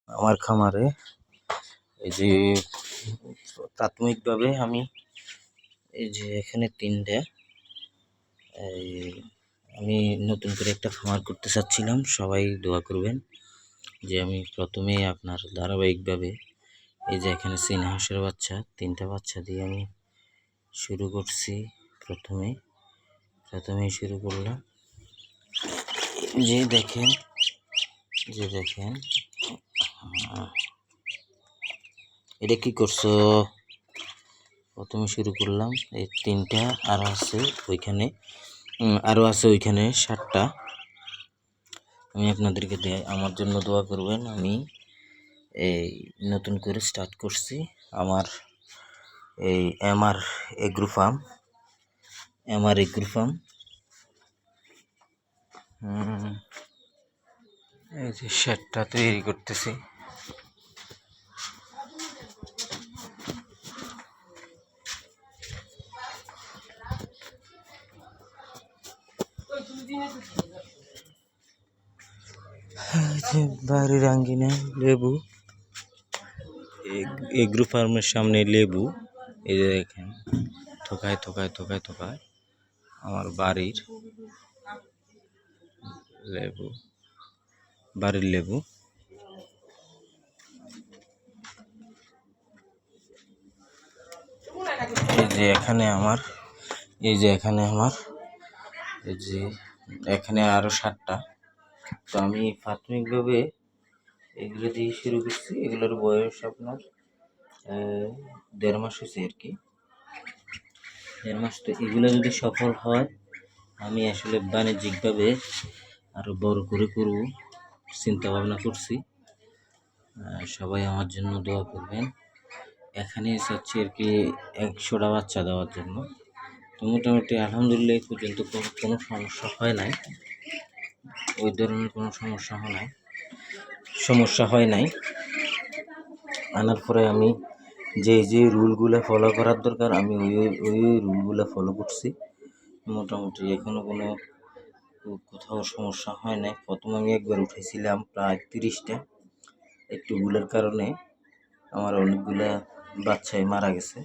আমার খামারে এই যে প্রাথমিকভাবে আমি এই যে এখানে তিনটা আমি নতুন করে একটা খামার করতে চাচ্ছিলাম। সবাই দোয়া করবেন যে আমি প্রথমে আপনার ধারাবাহিকভাবে এই যে এখানে চীনা হাঁসের বাচ্চা, তিনটা বাচ্চা দিয়ে আমি শুরু করছি। প্রথমেই শুরু করলাম। যে দেখেন এটা কি করছো? প্রথমে শুরু করলাম এই তিনটা, আরও আছে ওইখানে, ওইখানে 7টা। আমি আপনাদেরকে আমার জন্য দোয়া করবেন। আমি এই নতুন করে স্টার্ট করছি আমার এই এমআর এগ্রো ফার্ম। এই যে শেডটা তৈরি করতেছি। বাড়ির আঙ্গিনা লেবু, এগ্রো ফার্মের সামনে লেবু। এই যে দেখেন থোকায় আমার বাড়ির লেবু। এই যে এখানে আমার এই যে এখানে আরো 7টা। তো আমি প্রাথমিকভাবে এগুলো দিয়ে শুরু করছি। এগুলোর বয়স আপনার 1.5 মাস হয়েছে আর কি, 1.5 মাস। তো এগুলো যদি সফল হয় আমি আসলে বাণিজ্যিকভাবে আরো বড় করে করব চিন্তা ভাবনা করছি। সবাই আমার জন্য দোয়া করবেন। এখানে চাচ্ছি আর কি 100টা বাচ্চা দেওয়ার জন্য। তো মোটামুটি আলহামদুলিল্লাহ পর্যন্ত কোনো সমস্যা হয় নাই, ওই ধরনের কোনো সমস্যা হয় নাই। আনার পরে আমি যে রুলগুলো ফলো করার দরকার আমি ওই রুলগুলো ফলো করছি। মোটামুটি এখনো কোথাও সমস্যা হয় নাই। প্রথম আমি একবার উঠেছিলাম প্রায় 30টা, একটু ভুলের কারণে আমার অনেকগুলা বাচ্চাই মারা গেছে,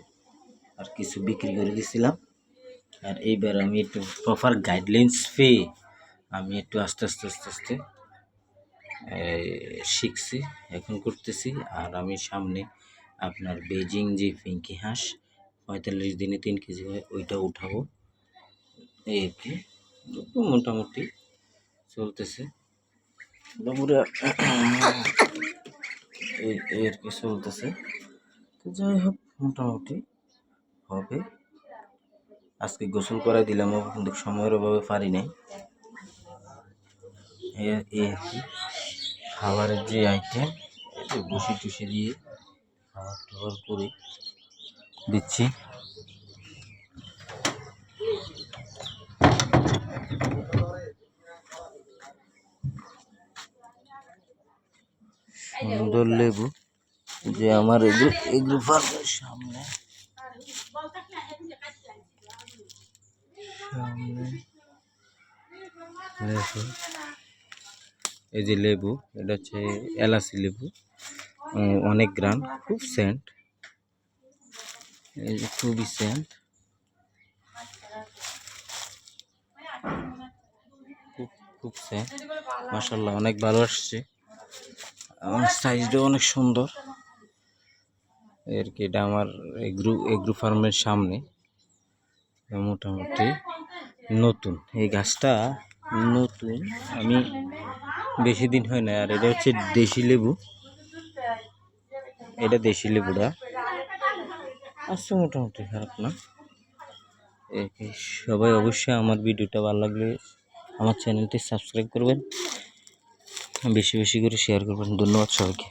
আর কিছু বিক্রি করে দিয়েছিলাম। আর এইবার আমি একটু প্রপার গাইডলাইন্স পেয়ে আমি একটু আস্তে আস্তে শিখছি, এখন করতেছি। আর আমি সামনে আপনার বেজিং যে পিঙ্কি হাঁস 45 দিনে 3 কেজি হয়, ওইটা উঠাবো। এই আর কি মোটামুটি চলতেছে বাবুরা, এই আর কি চলতেছে। তো যাই হোক মোটামুটি হবে। আজকে গোসল করাই দিলাম, কিন্তু সময়ের অভাবে পারি নাই। এই আর কি খাবারের যে আইটেম, বসি টুসি দিয়ে খাবার করে দিচ্ছি। সুন্দর লেবু যে আমার এগ্রো ফার্মের সামনে এই যে লেবু, এটা হচ্ছে এলাচি লেবু, অনেক গ্রাম, খুব সেন্ট। এই যে খুবই সেন্ট, খুব সেন্ট, মাশাআল্লাহ অনেক ভালো আসছে। আমার সাইজটাও অনেক সুন্দর আর কি। এটা আমার এগ্রো ফার্মের সামনে। মোটামুটি নতুন এই গাছটা, নতুন, আমি বেশি দিন হয় না। আর এটা হচ্ছে দেশি লেবু, এটা দেশি লেবুটা আসছে মোটামুটি খারাপ না। সবাই অবশ্যই আমার ভিডিওটা ভালো লাগলে আমার চ্যানেলটি সাবস্ক্রাইব করবেন, বেশি বেশি করে শেয়ার করবেন। ধন্যবাদ সবাইকে।